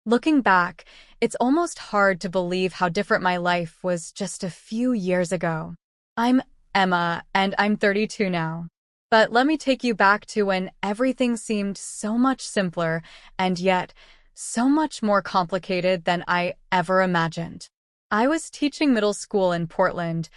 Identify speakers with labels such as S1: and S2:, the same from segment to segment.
S1: Looking back, it's almost hard to believe how different my life was just a few years ago. I'm Emma, and I'm 32 now. But let me take you back to when everything seemed so much simpler and yet so much more complicated than I ever imagined. I was teaching middle school in Portland,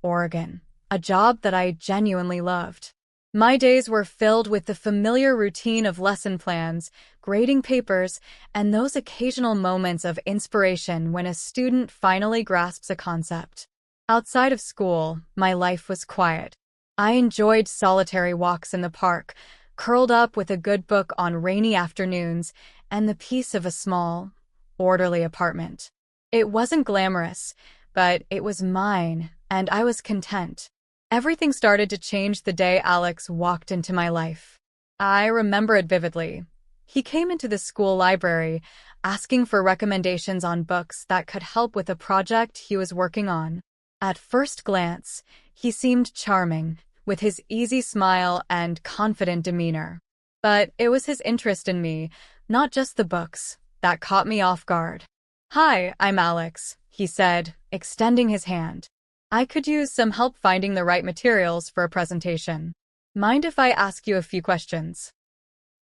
S1: Oregon, a job that I genuinely loved. My days were filled with the familiar routine of lesson plans, grading papers, and those occasional moments of inspiration when a student finally grasps a concept. Outside of school, my life was quiet. I enjoyed solitary walks in the park, curled up with a good book on rainy afternoons, and the peace of a small, orderly apartment. It wasn't glamorous, but it was mine, and I was content. Everything started to change the day Alex walked into my life. I remember it vividly. He came into the school library, asking for recommendations on books that could help with a project he was working on. At first glance, he seemed charming, with his easy smile and confident demeanor. But it was his interest in me, not just the books, that caught me off guard. "Hi, I'm Alex," he said, extending his hand. "I could use some help finding the right materials for a presentation. Mind if I ask you a few questions?"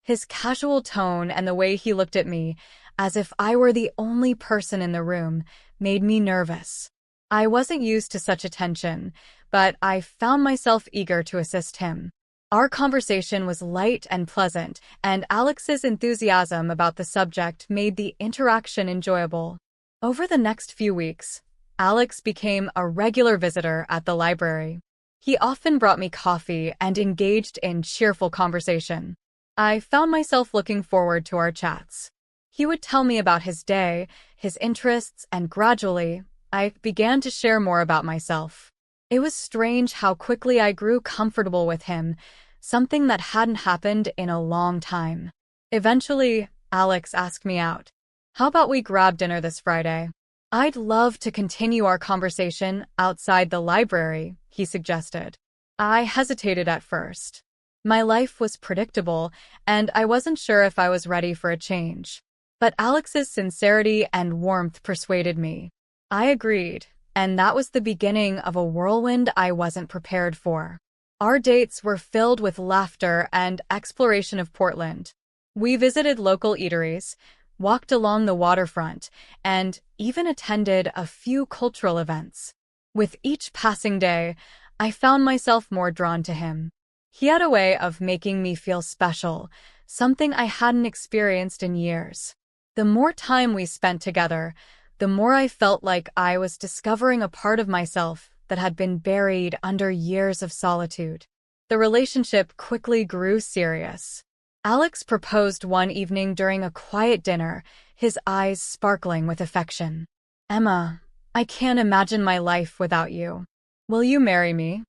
S1: His casual tone and the way he looked at me, as if I were the only person in the room, made me nervous. I wasn't used to such attention, but I found myself eager to assist him. Our conversation was light and pleasant, and Alex's enthusiasm about the subject made the interaction enjoyable. Over the next few weeks, Alex became a regular visitor at the library. He often brought me coffee and engaged in cheerful conversation. I found myself looking forward to our chats. He would tell me about his day, his interests, and gradually, I began to share more about myself. It was strange how quickly I grew comfortable with him, something that hadn't happened in a long time. Eventually, Alex asked me out. "How about we grab dinner this Friday?" "I'd love to continue our conversation outside the library," he suggested. I hesitated at first. My life was predictable, and I wasn't sure if I was ready for a change. But Alex's sincerity and warmth persuaded me. I agreed, and that was the beginning of a whirlwind I wasn't prepared for. Our dates were filled with laughter and exploration of Portland. We visited local eateries, walked along the waterfront, and even attended a few cultural events. With each passing day, I found myself more drawn to him. He had a way of making me feel special, something I hadn't experienced in years. The more time we spent together, the more I felt like I was discovering a part of myself that had been buried under years of solitude. The relationship quickly grew serious. Alex proposed one evening during a quiet dinner, his eyes sparkling with affection. "Emma, I can't imagine my life without you. Will you marry me?"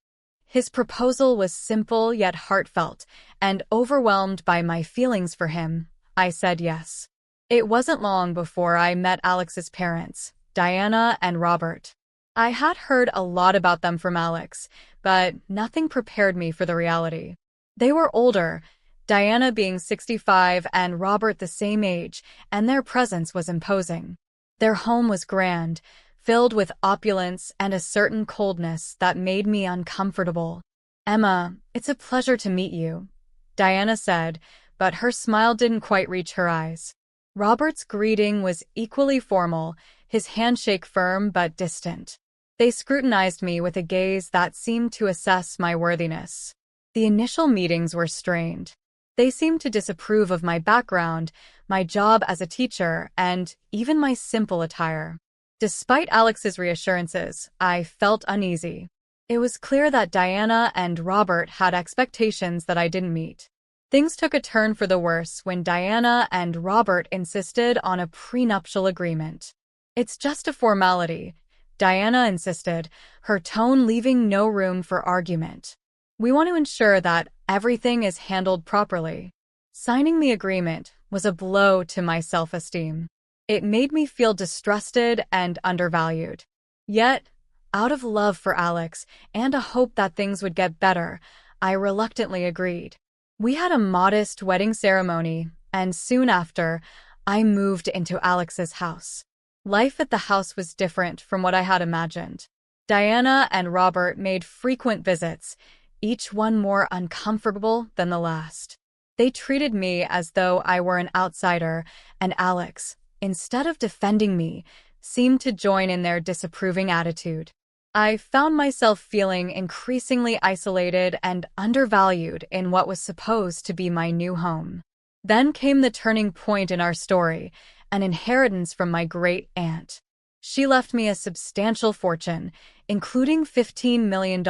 S1: His proposal was simple yet heartfelt, and overwhelmed by my feelings for him, I said yes. It wasn't long before I met Alex's parents, Diana and Robert. I had heard a lot about them from Alex, but nothing prepared me for the reality. They were older, Diana being 65 and Robert the same age, and their presence was imposing. Their home was grand, filled with opulence and a certain coldness that made me uncomfortable. "Emma, it's a pleasure to meet you," Diana said, but her smile didn't quite reach her eyes. Robert's greeting was equally formal, his handshake firm but distant. They scrutinized me with a gaze that seemed to assess my worthiness. The initial meetings were strained. They seemed to disapprove of my background, my job as a teacher, and even my simple attire. Despite Alex's reassurances, I felt uneasy. It was clear that Diana and Robert had expectations that I didn't meet. Things took a turn for the worse when Diana and Robert insisted on a prenuptial agreement. "It's just a formality," Diana insisted, her tone leaving no room for argument. "We want to ensure that everything is handled properly." Signing the agreement was a blow to my self-esteem. It made me feel distrusted and undervalued. Yet, out of love for Alex and a hope that things would get better, I reluctantly agreed. We had a modest wedding ceremony, and soon after, I moved into Alex's house. Life at the house was different from what I had imagined. Diana and Robert made frequent visits, each one more uncomfortable than the last. They treated me as though I were an outsider, and Alex, instead of defending me, seemed to join in their disapproving attitude. I found myself feeling increasingly isolated and undervalued in what was supposed to be my new home. Then came the turning point in our story, an inheritance from my great-aunt. She left me a substantial fortune, including $15 million,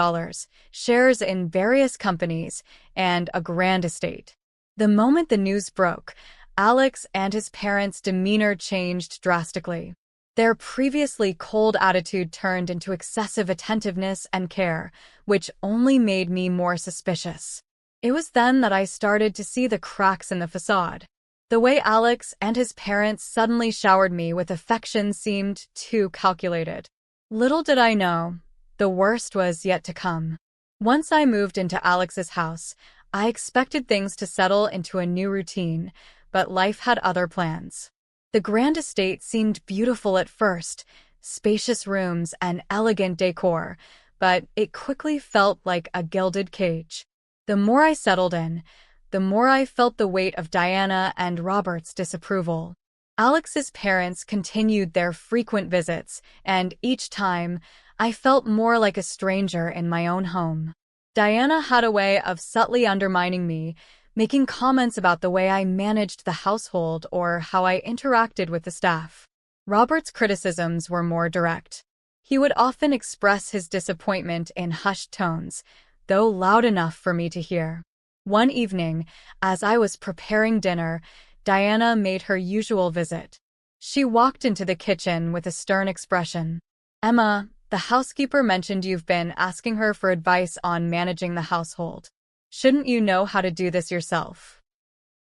S1: shares in various companies, and a grand estate. The moment the news broke, Alex and his parents' demeanor changed drastically. Their previously cold attitude turned into excessive attentiveness and care, which only made me more suspicious. It was then that I started to see the cracks in the facade. The way Alex and his parents suddenly showered me with affection seemed too calculated. Little did I know, the worst was yet to come. Once I moved into Alex's house, I expected things to settle into a new routine, but life had other plans. The grand estate seemed beautiful at first, spacious rooms and elegant decor, but it quickly felt like a gilded cage. The more I settled in, the more I felt the weight of Diana and Robert's disapproval. Alex's parents continued their frequent visits, and each time, I felt more like a stranger in my own home. Diana had a way of subtly undermining me, making comments about the way I managed the household or how I interacted with the staff. Robert's criticisms were more direct. He would often express his disappointment in hushed tones, though loud enough for me to hear. One evening, as I was preparing dinner, Diana made her usual visit. She walked into the kitchen with a stern expression. "Emma, the housekeeper mentioned you've been asking her for advice on managing the household. Shouldn't you know how to do this yourself?"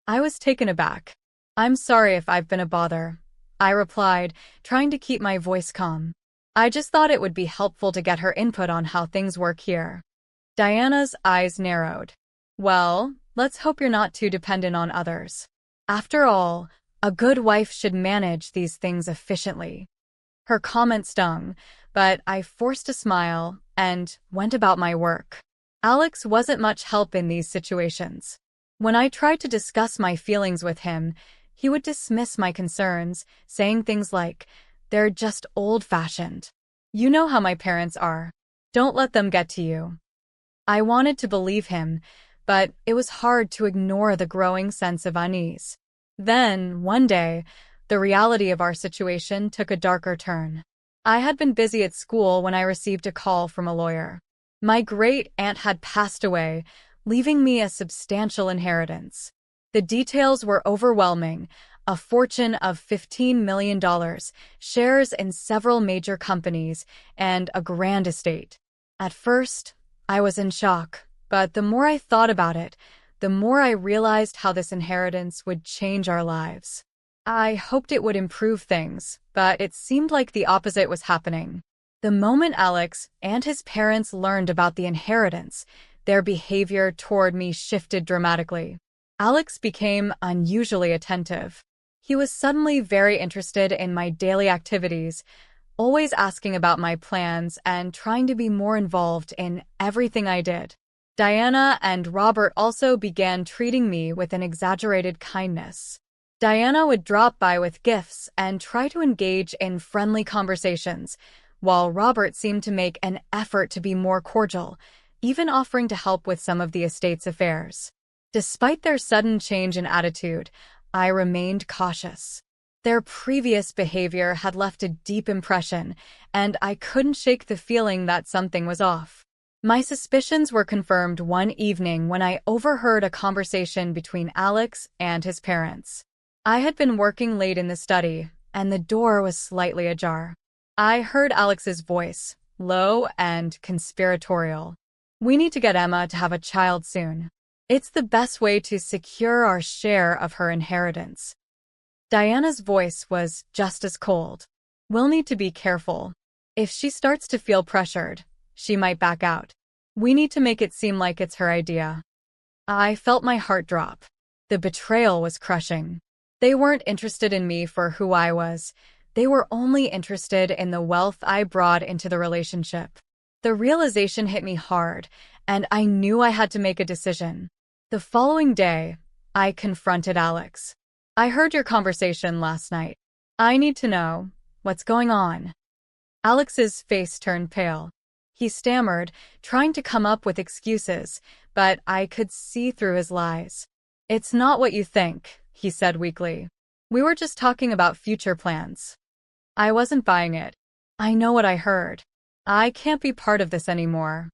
S1: I was taken aback. "I'm sorry if I've been a bother," I replied, trying to keep my voice calm. "I just thought it would be helpful to get her input on how things work here." Diana's eyes narrowed. "Well, let's hope you're not too dependent on others. After all, a good wife should manage these things efficiently." Her comment stung, but I forced a smile and went about my work. Alex wasn't much help in these situations. When I tried to discuss my feelings with him, he would dismiss my concerns, saying things like, "They're just old-fashioned. You know how my parents are. Don't let them get to you." I wanted to believe him, but it was hard to ignore the growing sense of unease. Then, one day, the reality of our situation took a darker turn. I had been busy at school when I received a call from a lawyer. My great-aunt had passed away, leaving me a substantial inheritance. The details were overwhelming: a fortune of $15 million, shares in several major companies, and a grand estate. At first, I was in shock, but the more I thought about it, the more I realized how this inheritance would change our lives. I hoped it would improve things, but it seemed like the opposite was happening. The moment Alex and his parents learned about the inheritance, their behavior toward me shifted dramatically. Alex became unusually attentive. He was suddenly very interested in my daily activities, always asking about my plans and trying to be more involved in everything I did. Diana and Robert also began treating me with an exaggerated kindness. Diana would drop by with gifts and try to engage in friendly conversations, while Robert seemed to make an effort to be more cordial, even offering to help with some of the estate's affairs. Despite their sudden change in attitude, I remained cautious. Their previous behavior had left a deep impression, and I couldn't shake the feeling that something was off. My suspicions were confirmed one evening when I overheard a conversation between Alex and his parents. I had been working late in the study, and the door was slightly ajar. I heard Alex's voice, low and conspiratorial. "We need to get Emma to have a child soon. It's the best way to secure our share of her inheritance." Diana's voice was just as cold. "We'll need to be careful. If she starts to feel pressured, she might back out. We need to make it seem like it's her idea." I felt my heart drop. The betrayal was crushing. They weren't interested in me for who I was. They were only interested in the wealth I brought into the relationship. The realization hit me hard, and I knew I had to make a decision. The following day, I confronted Alex. I heard your conversation last night. I need to know what's going on. Alex's face turned pale. He stammered, trying to come up with excuses, but I could see through his lies. It's not what you think, he said weakly. We were just talking about future plans. I wasn't buying it. I know what I heard. I can't be part of this anymore.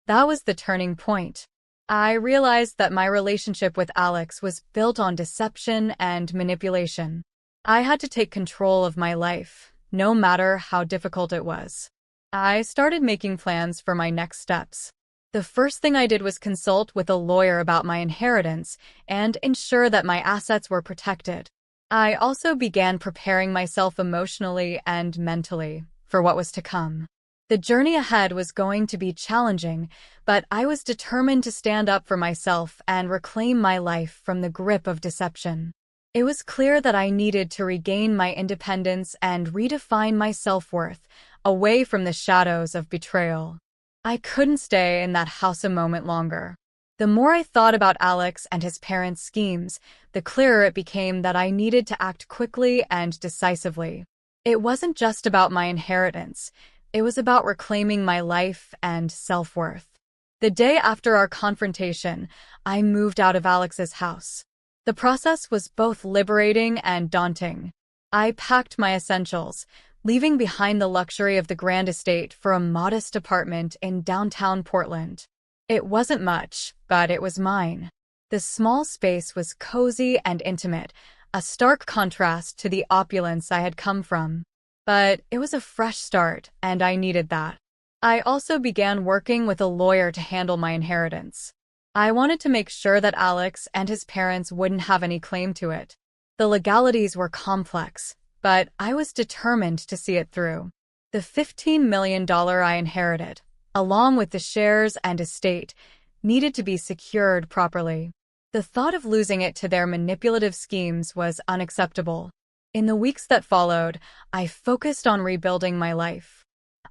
S1: That was the turning point. I realized that my relationship with Alex was built on deception and manipulation. I had to take control of my life, no matter how difficult it was. I started making plans for my next steps. The first thing I did was consult with a lawyer about my inheritance and ensure that my assets were protected. I also began preparing myself emotionally and mentally for what was to come. The journey ahead was going to be challenging, but I was determined to stand up for myself and reclaim my life from the grip of deception. It was clear that I needed to regain my independence and redefine my self-worth, away from the shadows of betrayal. I couldn't stay in that house a moment longer. The more I thought about Alex and his parents' schemes, the clearer it became that I needed to act quickly and decisively. It wasn't just about my inheritance. It was about reclaiming my life and self-worth. The day after our confrontation, I moved out of Alex's house. The process was both liberating and daunting. I packed my essentials, leaving behind the luxury of the grand estate for a modest apartment in downtown Portland. It wasn't much, but it was mine. The small space was cozy and intimate, a stark contrast to the opulence I had come from. But it was a fresh start, and I needed that. I also began working with a lawyer to handle my inheritance. I wanted to make sure that Alex and his parents wouldn't have any claim to it. The legalities were complex, but I was determined to see it through. The $15 million I inherited, along with the shares and estate, needed to be secured properly. The thought of losing it to their manipulative schemes was unacceptable. In the weeks that followed, I focused on rebuilding my life.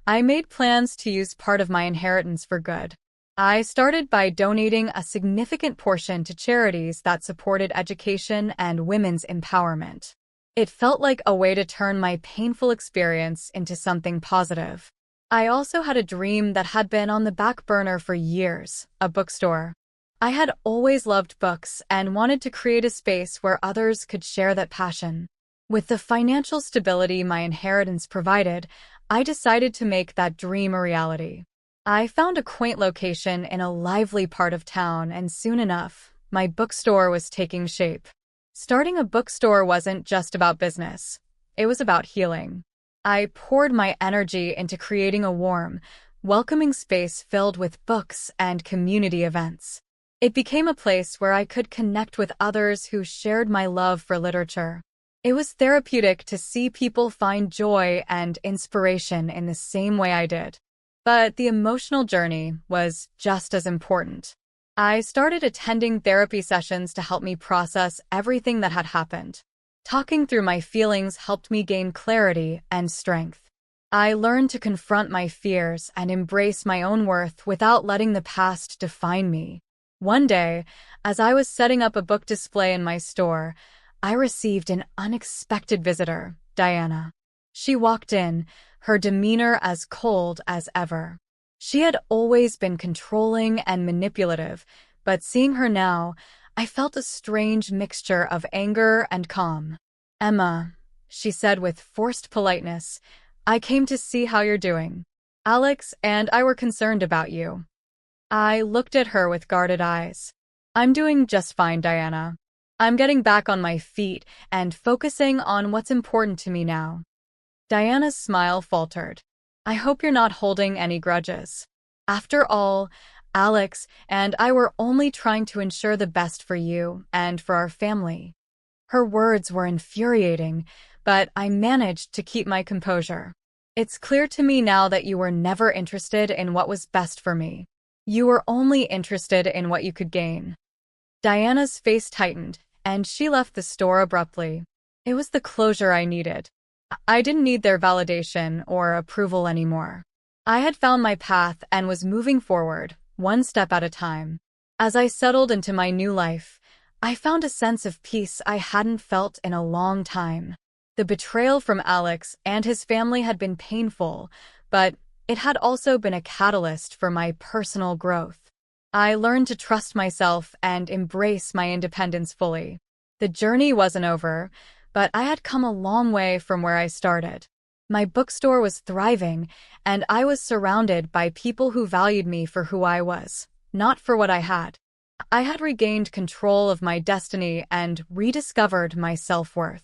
S1: I made plans to use part of my inheritance for good. I started by donating a significant portion to charities that supported education and women's empowerment. It felt like a way to turn my painful experience into something positive. I also had a dream that had been on the back burner for years, a bookstore. I had always loved books and wanted to create a space where others could share that passion. With the financial stability my inheritance provided, I decided to make that dream a reality. I found a quaint location in a lively part of town, and soon enough, my bookstore was taking shape. Starting a bookstore wasn't just about business. It was about healing. I poured my energy into creating a warm, welcoming space filled with books and community events. It became a place where I could connect with others who shared my love for literature. It was therapeutic to see people find joy and inspiration in the same way I did. But the emotional journey was just as important. I started attending therapy sessions to help me process everything that had happened. Talking through my feelings helped me gain clarity and strength. I learned to confront my fears and embrace my own worth without letting the past define me. One day, as I was setting up a book display in my store, I received an unexpected visitor, Diana. She walked in, her demeanor as cold as ever. She had always been controlling and manipulative, but seeing her now, I felt a strange mixture of anger and calm. "Emma," she said with forced politeness, "I came to see how you're doing. Alex and I were concerned about you." I looked at her with guarded eyes. "I'm doing just fine, Diana. I'm getting back on my feet and focusing on what's important to me now." Diana's smile faltered. "I hope you're not holding any grudges. After all, Alex and I were only trying to ensure the best for you and for our family." Her words were infuriating, but I managed to keep my composure. "It's clear to me now that you were never interested in what was best for me. You were only interested in what you could gain." Diana's face tightened, and she left the store abruptly. It was the closure I needed. I didn't need their validation or approval anymore. I had found my path and was moving forward, one step at a time. As I settled into my new life, I found a sense of peace I hadn't felt in a long time. The betrayal from Alex and his family had been painful, but it had also been a catalyst for my personal growth. I learned to trust myself and embrace my independence fully. The journey wasn't over, but I had come a long way from where I started. My bookstore was thriving, and I was surrounded by people who valued me for who I was, not for what I had. I had regained control of my destiny and rediscovered my self-worth.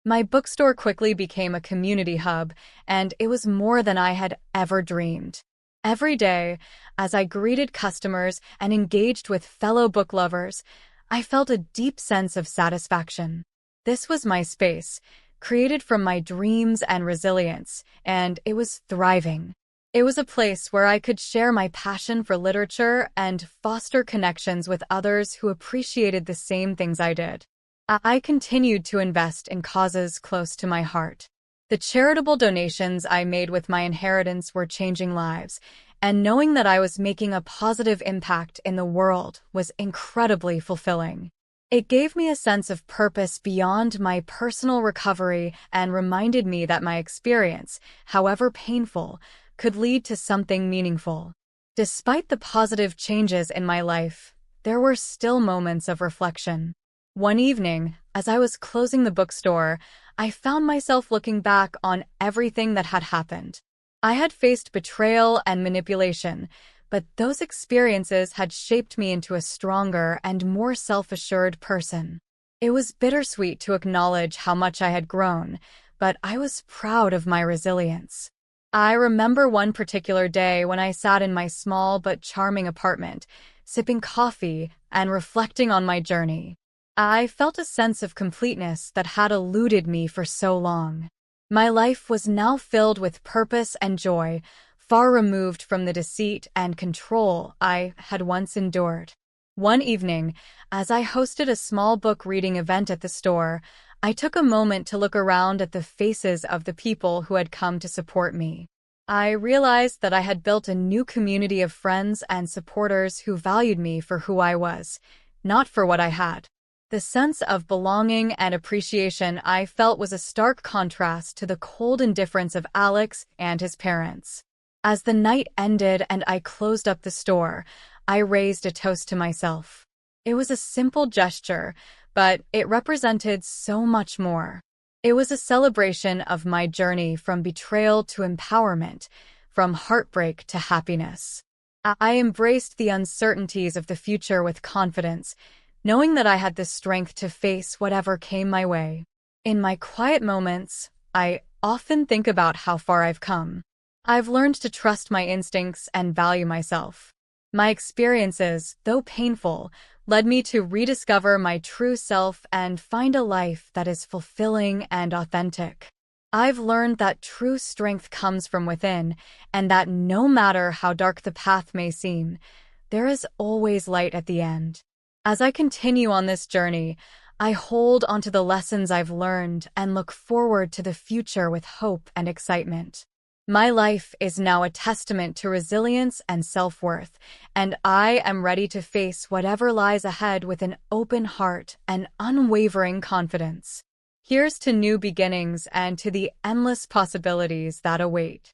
S1: My bookstore quickly became a community hub, and it was more than I had ever dreamed. Every day, as I greeted customers and engaged with fellow book lovers, I felt a deep sense of satisfaction. This was my space, created from my dreams and resilience, and it was thriving. It was a place where I could share my passion for literature and foster connections with others who appreciated the same things I did. I continued to invest in causes close to my heart. The charitable donations I made with my inheritance were changing lives, and knowing that I was making a positive impact in the world was incredibly fulfilling. It gave me a sense of purpose beyond my personal recovery and reminded me that my experience, however painful, could lead to something meaningful. Despite the positive changes in my life, there were still moments of reflection. One evening, as I was closing the bookstore, I found myself looking back on everything that had happened. I had faced betrayal and manipulation, but those experiences had shaped me into a stronger and more self-assured person. It was bittersweet to acknowledge how much I had grown, but I was proud of my resilience. I remember one particular day when I sat in my small but charming apartment, sipping coffee and reflecting on my journey. I felt a sense of completeness that had eluded me for so long. My life was now filled with purpose and joy, far removed from the deceit and control I had once endured. One evening, as I hosted a small book reading event at the store, I took a moment to look around at the faces of the people who had come to support me. I realized that I had built a new community of friends and supporters who valued me for who I was, not for what I had. The sense of belonging and appreciation I felt was a stark contrast to the cold indifference of Alex and his parents. As the night ended and I closed up the store, I raised a toast to myself. It was a simple gesture, but it represented so much more. It was a celebration of my journey from betrayal to empowerment, from heartbreak to happiness. I embraced the uncertainties of the future with confidence, knowing that I had the strength to face whatever came my way. In my quiet moments, I often think about how far I've come. I've learned to trust my instincts and value myself. My experiences, though painful, led me to rediscover my true self and find a life that is fulfilling and authentic. I've learned that true strength comes from within, and that no matter how dark the path may seem, there is always light at the end. As I continue on this journey, I hold onto the lessons I've learned and look forward to the future with hope and excitement. My life is now a testament to resilience and self-worth, and I am ready to face whatever lies ahead with an open heart and unwavering confidence. Here's to new beginnings and to the endless possibilities that await.